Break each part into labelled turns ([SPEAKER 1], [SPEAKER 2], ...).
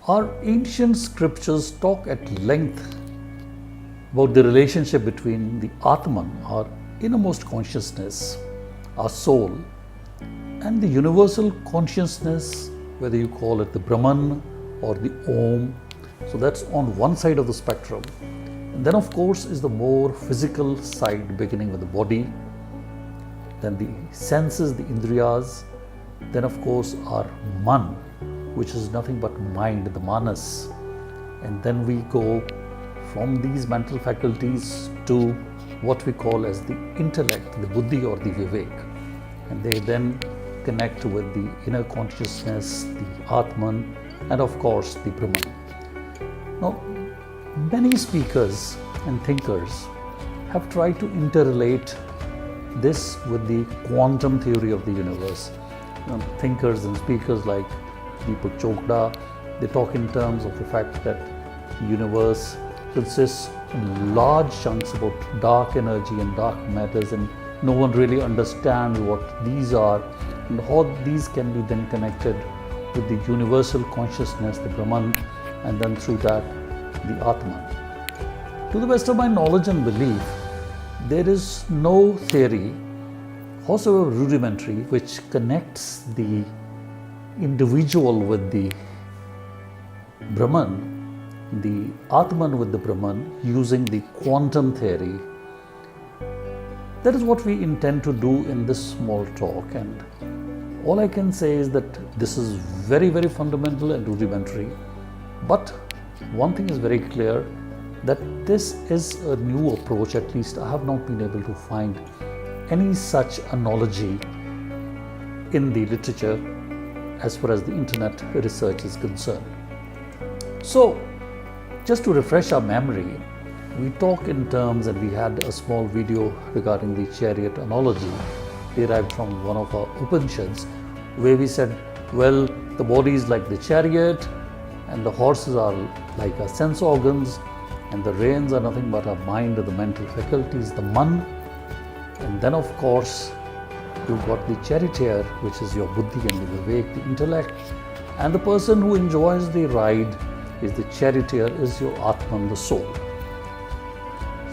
[SPEAKER 1] Our ancient scriptures talk at length about the relationship between the Atman, our innermost consciousness, our soul, and the universal consciousness, whether you call it the Brahman or the Om. So that's on one side of the spectrum. And then, of course, is the more physical side, beginning with the body, then the senses, the Indriyas, then, of course, our Man, which is nothing but mind, the Manas. And then we go from these mental faculties to what we call as the intellect, the Buddhi or the Vivek. And they then connect with the inner consciousness, the Atman, and of course the Brahman. Now, many speakers and thinkers have tried to interrelate this with the quantum theory of the universe. Thinkers and speakers like Deepak Chopra, they talk in terms of the fact that the universe consists in large chunks about dark energy and dark matters, and no one really understands what these are and how these can be then connected with the universal consciousness, the Brahman, and then through that the Atman. To the best of my knowledge and belief, there is no theory, howsoever rudimentary, which connects the individual with the Brahman, the Atman with the Brahman, using the quantum theory. That is what we intend to do in this small talk, and all I can say is that this is very, very fundamental and rudimentary. But one thing is very clear, that this is a new approach. At least I have not been able to find any such analogy in the literature as far as the internet research is concerned. So, just to refresh our memory, we talk in terms, and we had a small video regarding the chariot analogy derived from one of our Upanishads, where we said, well, the body is like the chariot, and the horses are like our sense organs, and the reins are nothing but our mind or the mental faculties, the Man. And then, of course, you've got the charioteer, which is your Buddhi and the Vivek, the intellect. And the person who enjoys the ride is the charioteer, is your Atman, the soul.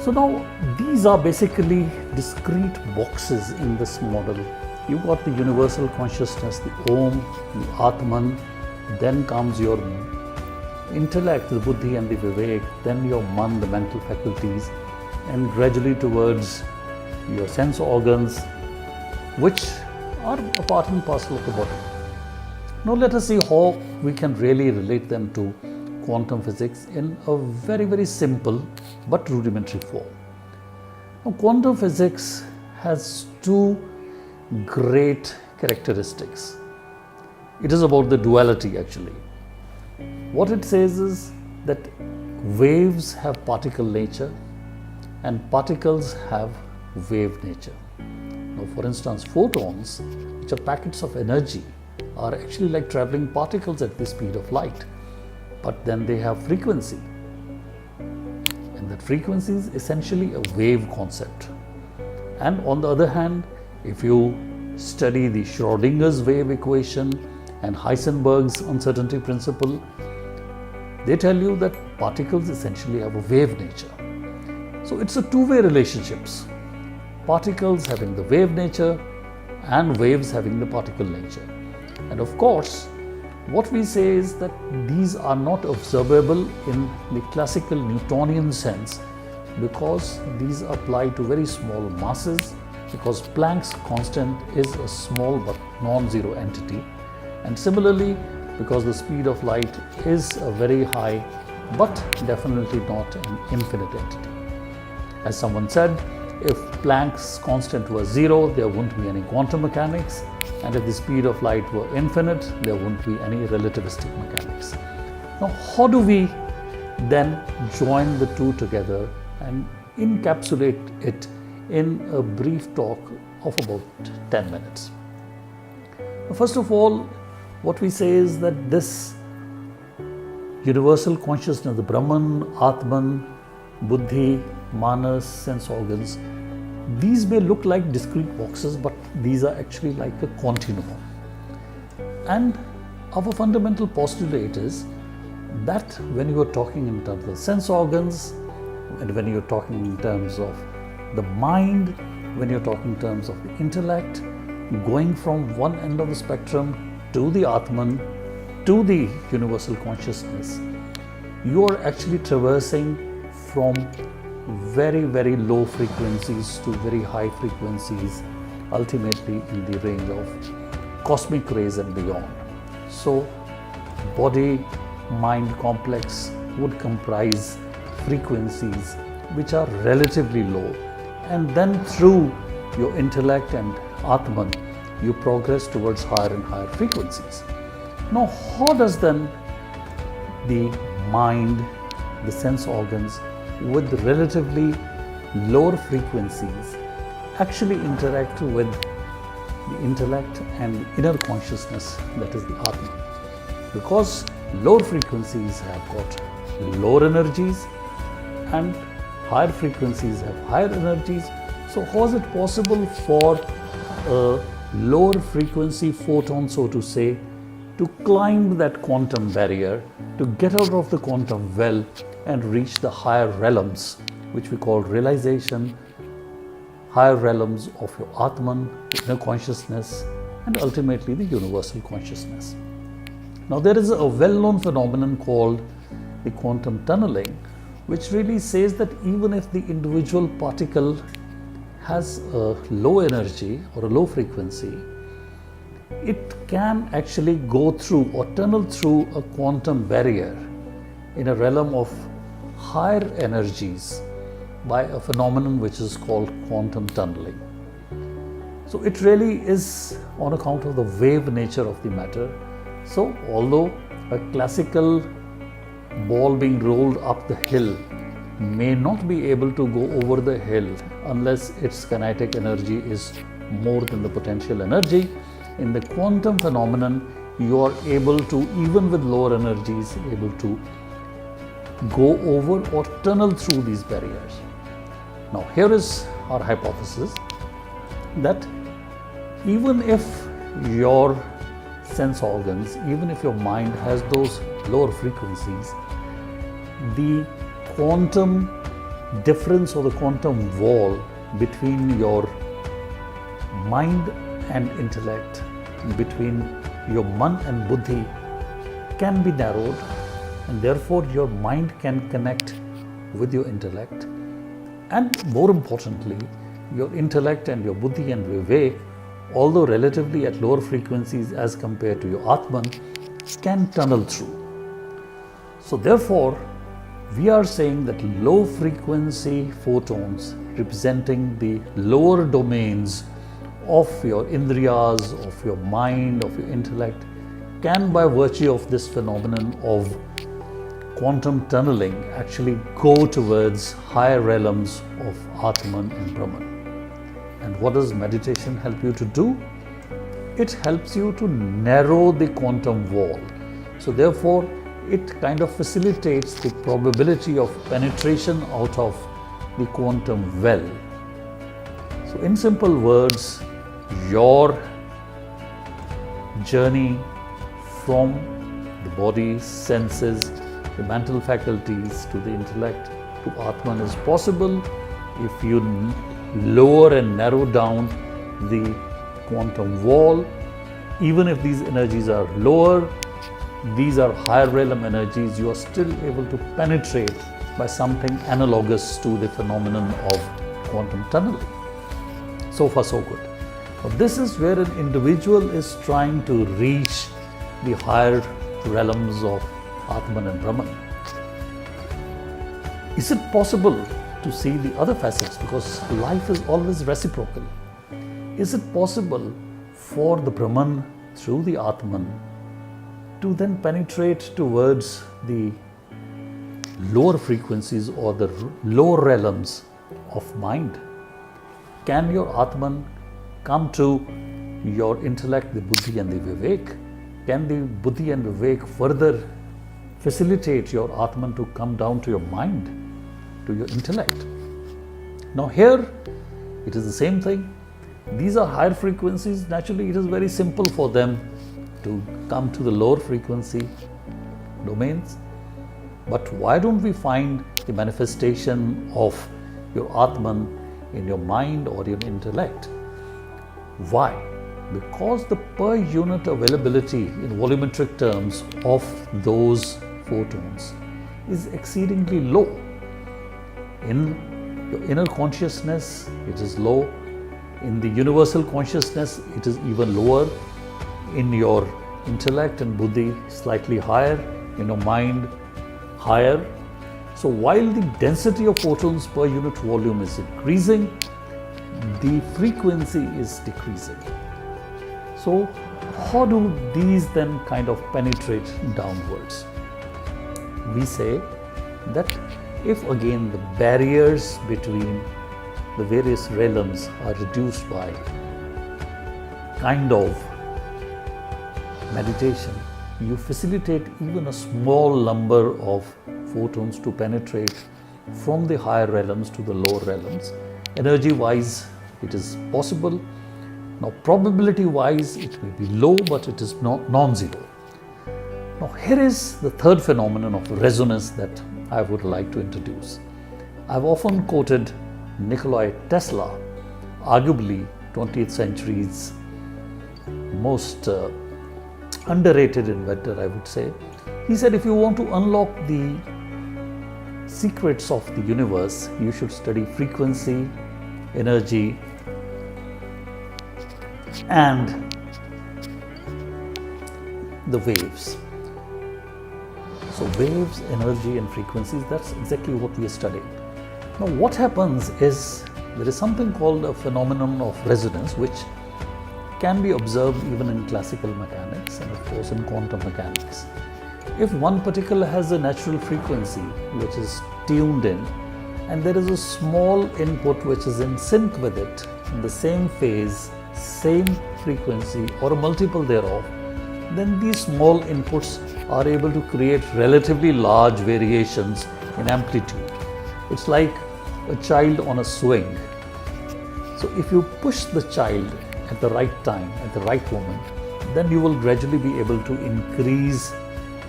[SPEAKER 1] So now, these are basically discrete boxes in this model. You've got the universal consciousness, the Om, the Atman, then comes your intellect, the Buddhi and the Vivek, then your Man, the mental faculties, and gradually towards your sense organs, which are a part and parcel of the body. Now let us see how we can really relate them to quantum physics in a very, very simple but rudimentary form. Now, quantum physics has two great characteristics. It is about the duality actually. What it says is that waves have particle nature and particles have wave nature. Now, for instance, photons, which are packets of energy, are actually like traveling particles at the speed of light, but then they have frequency, and that frequency is essentially a wave concept. And on the other hand, if you study the Schrodinger's wave equation and Heisenberg's uncertainty principle, they tell you that particles essentially have a wave nature. So it's a two-way relationships. Particles having the wave nature and waves having the particle nature. And of course, what we say is that these are not observable in the classical Newtonian sense, because these apply to very small masses, because Planck's constant is a small but non-zero entity, and similarly because the speed of light is a very high but definitely not an infinite entity. As someone said, if Planck's constant was zero, there wouldn't be any quantum mechanics, and if the speed of light were infinite, there wouldn't be any relativistic mechanics. Now, how do we then join the two together and encapsulate it in a brief talk of about 10 minutes? First of all, what we say is that this universal consciousness, the Brahman, Atman, Buddhi, Manas, sense organs, these may look like discrete boxes, but these are actually like a continuum. And our fundamental postulate is that when you are talking in terms of sense organs, and when you're talking in terms of the mind, when you're talking in terms of the intellect, going from one end of the spectrum to the Atman, to the universal consciousness, you are actually traversing from very, very low frequencies to very high frequencies, ultimately in the range of cosmic rays and beyond. So, body mind complex would comprise frequencies which are relatively low, and then through your intellect and Atman, you progress towards higher and higher frequencies. Now, how does then the mind, the sense organs with relatively lower frequencies actually interact with the intellect and inner consciousness, that is the Atman? Because lower frequencies have got lower energies and higher frequencies have higher energies. So how is it possible for a lower frequency photon, so to say, to climb that quantum barrier, to get out of the quantum well and reach the higher realms, which we call realization, higher realms of your Atman, inner consciousness, and ultimately the universal consciousness? Now, there is a well-known phenomenon called the quantum tunneling, which really says that even if the individual particle has a low energy or a low frequency, it can actually go through or tunnel through a quantum barrier in a realm of higher energies by a phenomenon which is called quantum tunneling. So it really is on account of the wave nature of the matter. So although a classical ball being rolled up the hill may not be able to go over the hill unless its kinetic energy is more than the potential energy, in the quantum phenomenon you are able to, even with lower energies, able to go over or tunnel through these barriers. Now here is our hypothesis that even if your sense organs, even if your mind has those lower frequencies, the quantum difference or the quantum wall between your mind and intellect, between your man and buddhi, can be narrowed, and therefore your mind can connect with your intellect, and more importantly, your intellect and your buddhi and vivek, although relatively at lower frequencies as compared to your Atman, can tunnel through. So therefore, we are saying that low frequency photons representing the lower domains of your indriyas, of your mind, of your intellect, can, by virtue of this phenomenon of quantum tunneling, actually go towards higher realms of Atman and Brahman. And what does meditation help you to do? It helps you to narrow the quantum wall. So therefore, it kind of facilitates the probability of penetration out of the quantum well. So in simple words, your journey from the body, senses, the mental faculties to the intellect to Atman is possible if you lower and narrow down the quantum wall. Even if these energies are lower, these are higher realm energies, you are still able to penetrate by something analogous to the phenomenon of quantum tunneling. So far so good. But this is where an individual is trying to reach the higher realms of Atman and Brahman. Is it possible to see the other facets? Because life is always reciprocal. Is it possible for the Brahman through the Atman to then penetrate towards the lower frequencies or the lower realms of mind? Can your Atman come to your intellect, the buddhi and the vivek? Can the buddhi and vivek further facilitate your Atman to come down to your mind, to your intellect? Now here, it is the same thing. These are higher frequencies. Naturally, it is very simple for them to come to the lower frequency domains. But why don't we find the manifestation of your Atman in your mind or your intellect? Why? Because the per unit availability in volumetric terms of those photons is exceedingly low. In your inner consciousness, it is low. In the universal consciousness, it is even lower. In your intellect and buddhi, slightly higher. In your mind, higher. So while the density of photons per unit volume is increasing, the frequency is decreasing. So how do these then kind of penetrate downwards? We say that if again the barriers between the various realms are reduced by kind of meditation, you facilitate even a small number of photons to penetrate from the higher realms to the lower realms. Energy wise, it is possible. Now, probability wise, it may be low, but it is not non-zero. Now, here is the third phenomenon of resonance that I would like to introduce. I've often quoted Nikola Tesla, arguably 20th century's most underrated inventor, I would say. He said, if you want to unlock the secrets of the universe, you should study frequency, energy, and the waves. So waves, energy and frequencies, that's exactly what we are studying. Now what happens is there is something called a phenomenon of resonance which can be observed even in classical mechanics and of course in quantum mechanics. If one particle has a natural frequency which is tuned in and there is a small input which is in sync with it in the same phase, same frequency or a multiple thereof, then these small inputs are able to create relatively large variations in amplitude. It's like a child on a swing. So if you push the child at the right time, at the right moment, then you will gradually be able to increase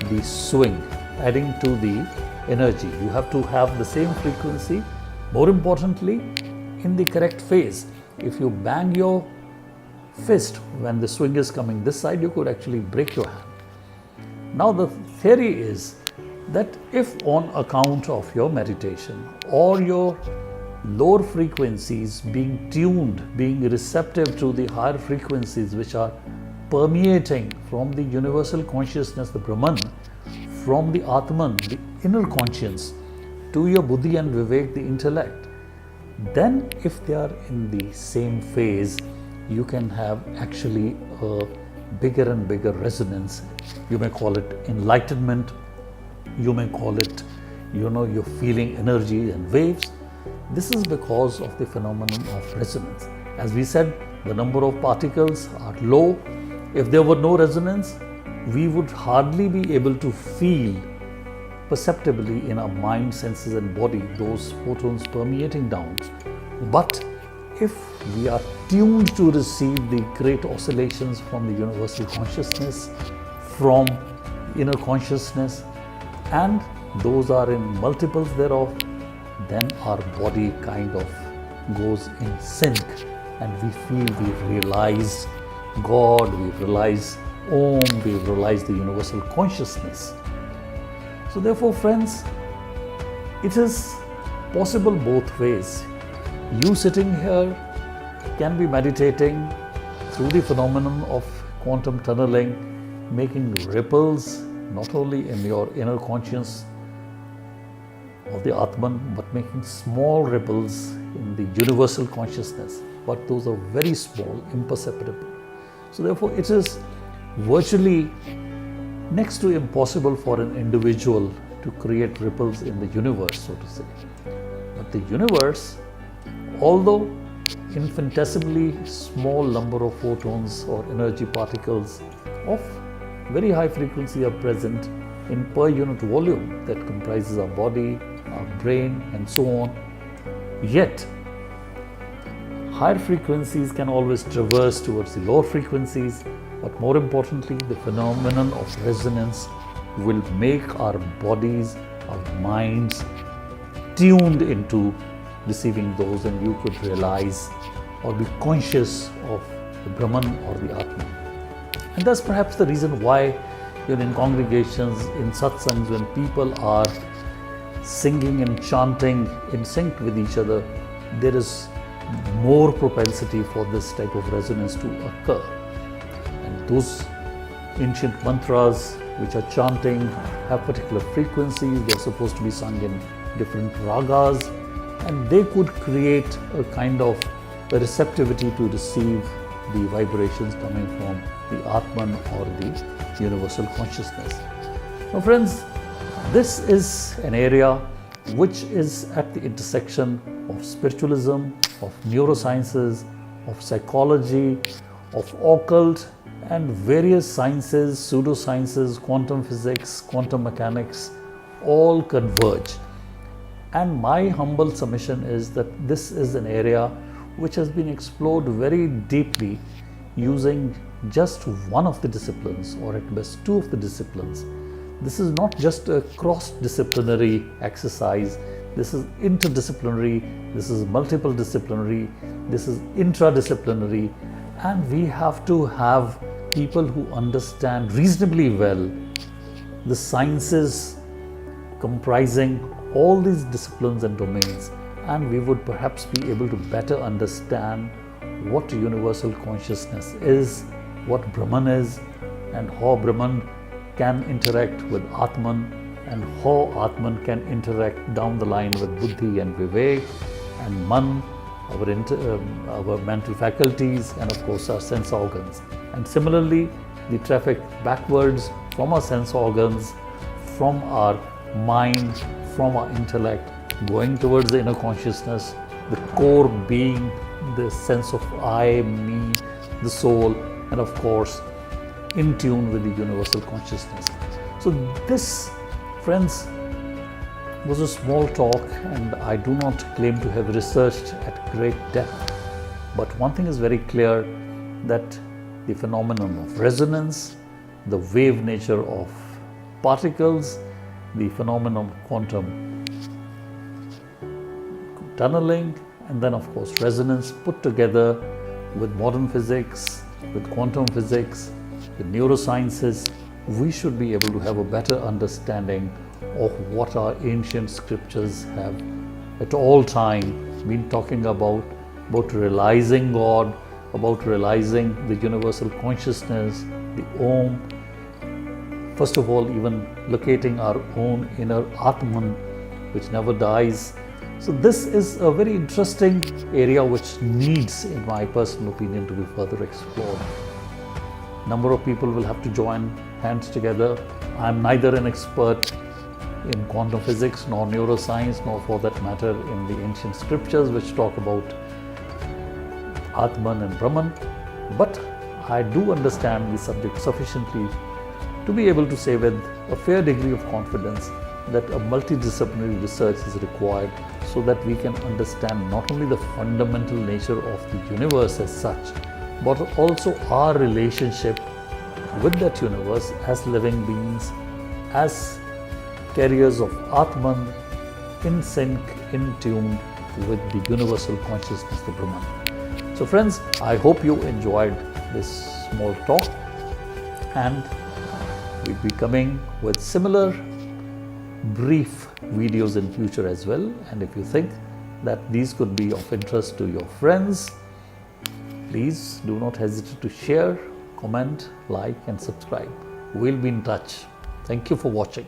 [SPEAKER 1] the swing, adding to the energy. You have to have the same frequency, more importantly, in the correct phase. If you bang your fist when the swing is coming this side, you could actually break your hand. Now the theory is that if on account of your meditation or your lower frequencies being tuned, being receptive to the higher frequencies which are permeating from the universal consciousness, the Brahman, from the Atman, the inner conscience, to your buddhi and vivek, the intellect, then if they are in the same phase, you can have actually a bigger and bigger resonance. You may call it enlightenment, you may call it, you're feeling energy and waves. This is because of the phenomenon of resonance. As we said, the number of particles are low. If there were no resonance, we would hardly be able to feel perceptibly in our mind, senses and body those photons permeating down. But if we are tuned to receive the great oscillations from the universal consciousness, from inner consciousness, and those are in multiples thereof, then our body kind of goes in sync and we feel we've realized God, we've realized Om, we've realized the universal consciousness. So therefore, friends, it is possible both ways. You sitting here can be meditating through the phenomenon of quantum tunneling, making ripples not only in your inner conscience of the Atman, but making small ripples in the universal consciousness. But those are very small, imperceptible. So therefore, it is virtually next to impossible for an individual to create ripples in the universe, so to say. But the universe, although infinitesimally small number of photons or energy particles of very high frequency are present in per unit volume that comprises our body, our brain and so on. Yet, higher frequencies can always traverse towards the lower frequencies, but more importantly, the phenomenon of resonance will make our bodies, our minds tuned into receiving those, and you could realize or be conscious of the Brahman or the Atman. And that's perhaps the reason why in congregations, in satsangs, when people are singing and chanting in sync with each other, there is more propensity for this type of resonance to occur. And those ancient mantras which are chanting have particular frequencies. They're supposed to be sung in different ragas, and they could create a kind of a receptivity to receive the vibrations coming from the Atman or the universal consciousness. Now friends, this is an area which is at the intersection of spiritualism, of neurosciences, of psychology, of occult and various sciences, pseudosciences, quantum physics, quantum mechanics, all converge. And my humble submission is that this is an area which has been explored very deeply using just one of the disciplines, or at best two of the disciplines. This is not just a cross-disciplinary exercise. This is interdisciplinary, this is multiple disciplinary, this is intradisciplinary, and we have to have people who understand reasonably well the sciences comprising all these disciplines and domains, and we would perhaps be able to better understand what universal consciousness is, what Brahman is, and how Brahman can interact with Atman, and how Atman can interact down the line with Buddhi and Vivek and Man, our mental faculties, and of course our sense organs. And similarly, the traffic backwards from our sense organs, from our mind, from our intellect, going towards the inner consciousness, the core being the sense of I, me, the soul, and of course in tune with the universal consciousness. So this, friends, was a small talk, and I do not claim to have researched at great depth. But one thing is very clear, that the phenomenon of resonance, the wave nature of particles, the phenomenon of quantum tunneling, and then of course resonance put together with modern physics, with quantum physics, with neurosciences, we should be able to have a better understanding of what our ancient scriptures have at all time been talking about realizing God, about realizing the universal consciousness, the Om. First of all, even locating our own inner Atman, which never dies. So this is a very interesting area which needs, in my personal opinion, to be further explored. Number of people will have to join hands together. I am neither an expert in quantum physics, nor neuroscience, nor for that matter in the ancient scriptures which talk about Atman and Brahman, but I do understand the subject sufficiently to be able to say with a fair degree of confidence that a multidisciplinary research is required, so that we can understand not only the fundamental nature of the universe as such, but also our relationship with that universe as living beings, as carriers of Atman, in sync, in tune with the universal consciousness of Brahman. So friends, I hope you enjoyed this small talk, and we'll be coming with similar brief videos in future as well. And if you think that these could be of interest to your friends, please do not hesitate to share, comment, like and subscribe. We'll be in touch. Thank you for watching.